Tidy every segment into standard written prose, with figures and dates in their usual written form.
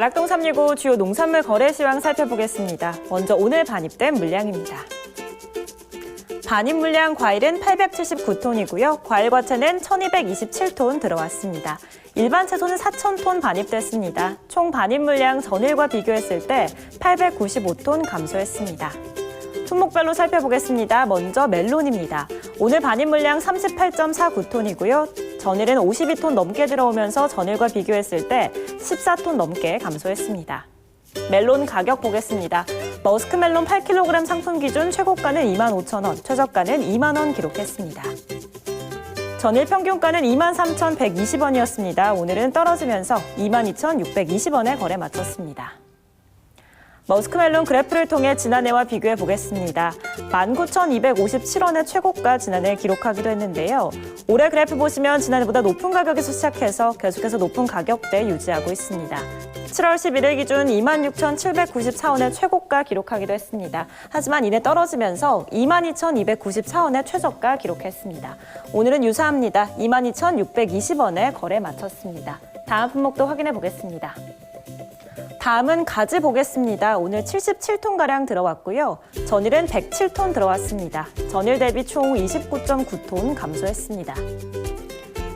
가락동 365 주요 농산물 거래 시황 살펴보겠습니다. 먼저 오늘 반입된 물량입니다. 반입 물량 과일은 879톤이고요. 과일 과채는 1227톤 들어왔습니다. 일반 채소는 4,000톤 반입됐습니다. 총 반입 물량 전일과 비교했을 때 895톤 감소했습니다. 품목별로 살펴보겠습니다. 먼저 멜론입니다. 오늘 반입 물량 38.49톤이고요. 전일은 52톤 넘게 들어오면서 전일과 비교했을 때 14톤 넘게 감소했습니다. 멜론 가격 보겠습니다. 머스크멜론 8kg 상품 기준 최고가는 25,000원, 최저가는 2만 원 기록했습니다. 전일 평균가는 23,120원이었습니다. 오늘은 떨어지면서 22,620원에 거래 마쳤습니다. 머스크멜론 그래프를 통해 지난해와 비교해 보겠습니다. 19,257원의 최고가 지난해 기록하기도 했는데요. 올해 그래프 보시면 지난해보다 높은 가격에서 시작해서 계속해서 높은 가격대 유지하고 있습니다. 7월 11일 기준 26,794원의 최고가 기록하기도 했습니다. 하지만 이내 떨어지면서 22,294원의 최저가 기록했습니다. 오늘은 유사합니다. 22,620원에 거래 마쳤습니다. 다음 품목도 확인해 보겠습니다. 다음은 가지 보겠습니다. 오늘 77톤가량 들어왔고요. 전일은 107톤 들어왔습니다. 전일 대비 총 29.9톤 감소했습니다.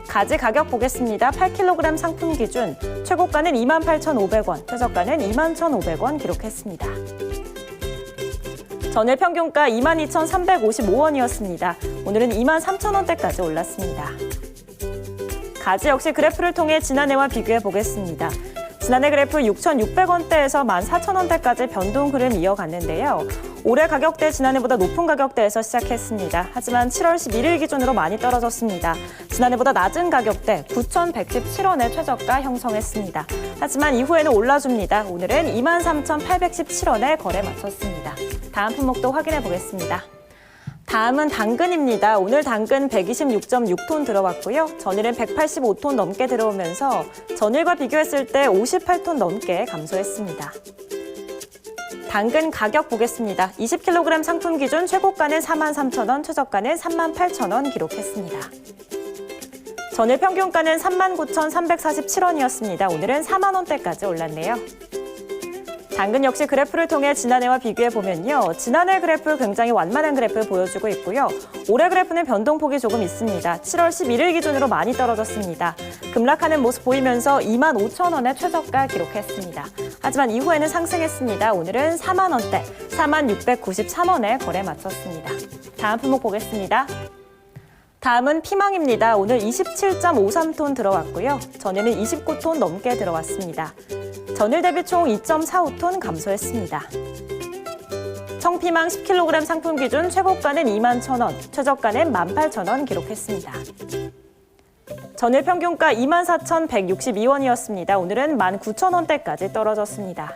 가지 가격 보겠습니다. 8kg 상품 기준 최고가는 28,500원, 최저가는 21,500원 기록했습니다. 전일 평균가 22,355원이었습니다. 오늘은 23,000원대까지 올랐습니다. 가지 역시 그래프를 통해 지난해와 비교해 보겠습니다. 지난해 그래프 6,600원대에서 14,000원대까지 변동 흐름 이어갔는데요. 올해 가격대 지난해보다 높은 가격대에서 시작했습니다. 하지만 7월 11일 기준으로 많이 떨어졌습니다. 지난해보다 낮은 가격대 9,117원의 최저가 형성했습니다. 하지만 이후에는 올라줍니다. 오늘은 23,817원에 거래 마쳤습니다. 다음 품목도 확인해 보겠습니다. 다음은 당근입니다. 오늘 당근 126.6톤 들어왔고요. 전일은 185톤 넘게 들어오면서 전일과 비교했을 때 58톤 넘게 감소했습니다. 당근 가격 보겠습니다. 20kg 상품 기준 최고가는 43,000원, 최저가는 38,000원 기록했습니다. 전일 평균가는 39,347원이었습니다. 오늘은 4만 원대까지 올랐네요. 당근 역시 그래프를 통해 지난해와 비교해보면요. 지난해 그래프 굉장히 완만한 그래프 보여주고 있고요. 올해 그래프는 변동폭이 조금 있습니다. 7월 11일 기준으로 많이 떨어졌습니다. 급락하는 모습 보이면서 25,000원의 최저가 기록했습니다. 하지만 이후에는 상승했습니다. 오늘은 4만 원대, 4693원에 거래 마쳤습니다. 다음 품목 보겠습니다. 다음은 피망입니다. 오늘 27.53톤 들어왔고요. 전에는 29톤 넘게 들어왔습니다. 전일 대비 총 2.45톤 감소했습니다. 청피망 10kg 상품 기준 최고가는 21,000원, 최저가는 18,000원 기록했습니다. 전일 평균가 24,162원이었습니다. 오늘은 19,000원대까지 떨어졌습니다.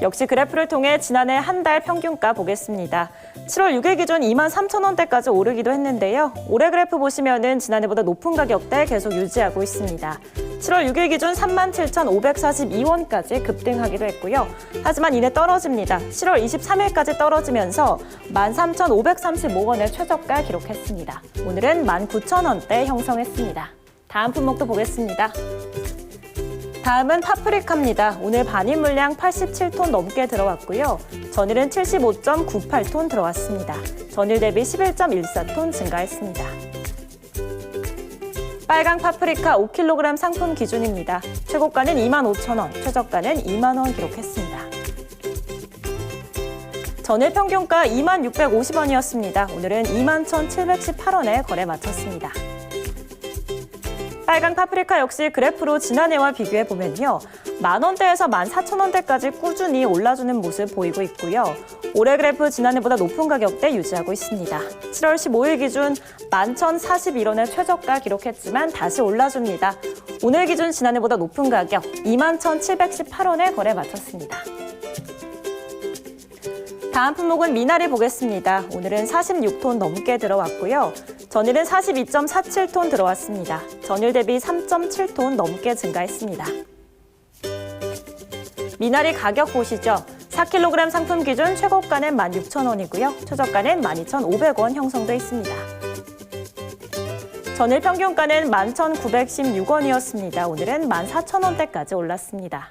역시 그래프를 통해 지난해 한 달 평균가 보겠습니다. 7월 6일 기준 23,000원대까지 오르기도 했는데요. 올해 그래프 보시면은 지난해보다 높은 가격대 계속 유지하고 있습니다. 7월 6일 기준 37,542원까지 급등하기도 했고요. 하지만 이내 떨어집니다. 7월 23일까지 떨어지면서 13,535원의 최저가 기록했습니다. 오늘은 19,000원대 형성했습니다. 다음 품목도 보겠습니다. 다음은 파프리카입니다. 오늘 반입 물량 87톤 넘게 들어왔고요. 전일은 75.98톤 들어왔습니다. 전일 대비 11.14톤 증가했습니다. 빨강 파프리카 5kg 상품 기준입니다. 최고가는 25,000원, 최저가는 2만 원 기록했습니다. 전일 평균가 2650원이었습니다. 오늘은 21,718원에 거래 마쳤습니다. 빨강 파프리카 역시 그래프로 지난해와 비교해보면요. 만원대에서 14,000원대까지 꾸준히 올라주는 모습 보이고 있고요. 올해 그래프 지난해보다 높은 가격대 유지하고 있습니다. 7월 15일 기준 11,041원의 최저가 기록했지만 다시 올라줍니다. 오늘 기준 지난해보다 높은 가격 21,718원에 거래 마쳤습니다. 다음 품목은 미나리 보겠습니다. 오늘은 46톤 넘게 들어왔고요. 전일은 42.47톤 들어왔습니다. 전일 대비 3.7톤 넘게 증가했습니다. 미나리 가격 보시죠. 4kg 상품 기준 최고가는 16,000원이고요. 최저가는 12,500원 형성돼 있습니다. 전일 평균가는 11,916원이었습니다. 오늘은 14,000원대까지 올랐습니다.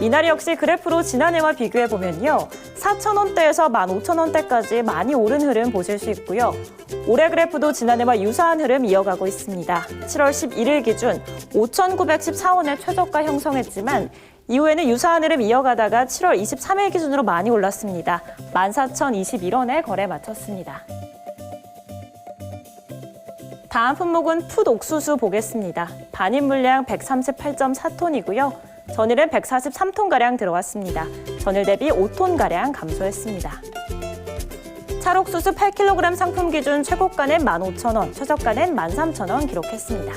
미나리 역시 그래프로 지난해와 비교해보면요. 4,000원대에서 15,000원대까지 많이 오른 흐름 보실 수 있고요. 올해 그래프도 지난해와 유사한 흐름 이어가고 있습니다. 7월 11일 기준 5,914원의 최저가 형성했지만 이후에는 유사한 흐름 이어가다가 7월 23일 기준으로 많이 올랐습니다. 14,021원에 거래 마쳤습니다. 다음 품목은 풋 옥수수 보겠습니다. 반입 물량 138.4톤이고요. 전일은 143톤가량 들어왔습니다. 전일 대비 5톤가량 감소했습니다. 찰옥수수 8kg 상품 기준 최고가는 15,000원, 최저가는 13,000원 기록했습니다.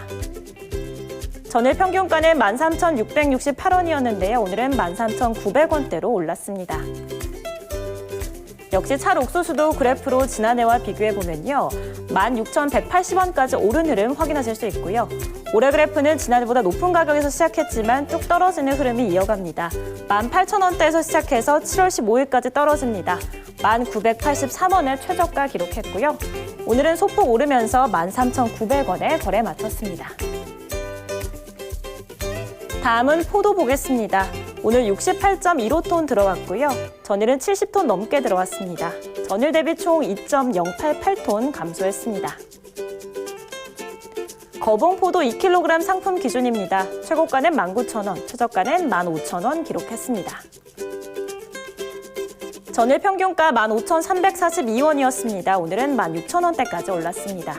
전일 평균가는 13,668원이었는데요. 오늘은 13,900원대로 올랐습니다. 역시 찰옥수수도 그래프로 지난해와 비교해보면요. 16,180원까지 오른 흐름 확인하실 수 있고요. 올해 그래프는 지난해보다 높은 가격에서 시작했지만 뚝 떨어지는 흐름이 이어갑니다. 18,000원대에서 시작해서 7월 15일까지 떨어집니다. 1,983원의 최저가 기록했고요. 오늘은 소폭 오르면서 13,900원에 거래 마쳤습니다. 다음은 포도 보겠습니다. 오늘 68.15톤 들어왔고요. 전일은 70톤 넘게 들어왔습니다. 전일 대비 총 2.088톤 감소했습니다. 거봉포도 2kg 상품 기준입니다. 최고가는 19,000원, 최저가는 15,000원 기록했습니다. 전일 평균가 15,342원이었습니다. 오늘은 16,000원대까지 올랐습니다.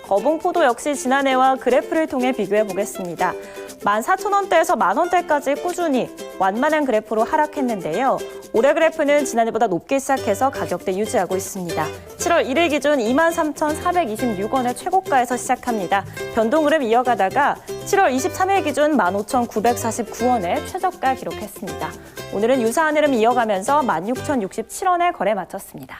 거봉포도 역시 지난해와 그래프를 통해 비교해 보겠습니다. 14,000원대에서 만원대까지 꾸준히 완만한 그래프로 하락했는데요. 올해 그래프는 지난해보다 높게 시작해서 가격대 유지하고 있습니다. 7월 1일 기준 23,426원의 최고가에서 시작합니다. 변동 흐름 이어가다가 7월 23일 기준 15,949원의 최저가 기록했습니다. 오늘은 유사한 흐름 이어가면서 16,067원에 거래 마쳤습니다.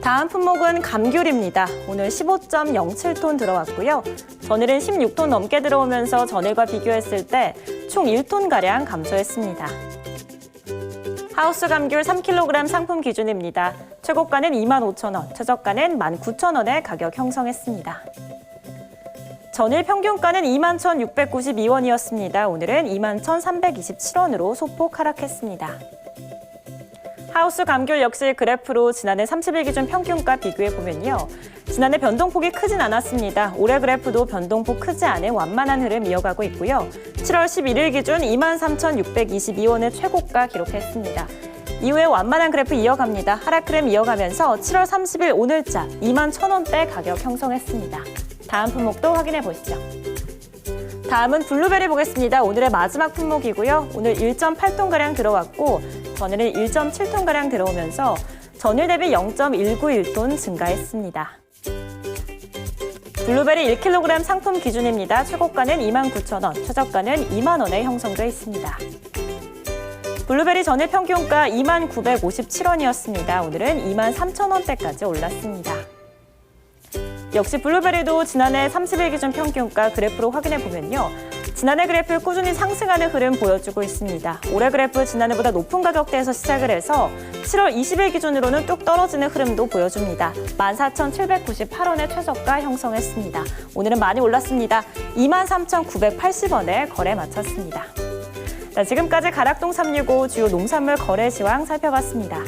다음 품목은 감귤입니다. 오늘 15.07톤 들어왔고요. 전일은 16톤 넘게 들어오면서 전일과 비교했을 때 총 1톤가량 감소했습니다. 하우스 감귤 3kg 상품 기준입니다. 최고가는 25,000원, 최저가는 19,000원에 가격 형성했습니다. 전일 평균가는 21,692원이었습니다. 오늘은 21,327원으로 소폭 하락했습니다. 하우스 감귤 역시 그래프로 지난해 30일 기준 평균가 비교해보면요. 지난해 변동폭이 크진 않았습니다. 올해 그래프도 변동폭 크지 않은 완만한 흐름 이어가고 있고요. 7월 11일 기준 23,622원의 최고가 기록했습니다. 이후에 완만한 그래프 이어갑니다. 하락 흐름 이어가면서 7월 30일 오늘자 21,000원대 가격 형성했습니다. 다음 품목도 확인해 보시죠. 다음은 블루베리 보겠습니다. 오늘의 마지막 품목이고요. 오늘 1.8톤가량 들어왔고 전일은 1.7톤가량 들어오면서 전일 대비 0.191톤 증가했습니다. 블루베리 1kg 상품 기준입니다. 최고가는 29,000원, 최저가는 2만 원에 형성돼 있습니다. 블루베리 전일 평균가 2957원이었습니다. 오늘은 23,000원대까지 올랐습니다. 역시 블루베리도 지난해 30일 기준 평균가 그래프로 확인해 보면요. 지난해 그래프 꾸준히 상승하는 흐름 보여주고 있습니다. 올해 그래프 지난해보다 높은 가격대에서 시작을 해서 7월 20일 기준으로는 뚝 떨어지는 흐름도 보여줍니다. 14,798원의 최저가 형성했습니다. 오늘은 많이 올랐습니다. 23,980원에 거래 마쳤습니다. 자, 지금까지 가락동 365 주요 농산물 거래 시황 살펴봤습니다.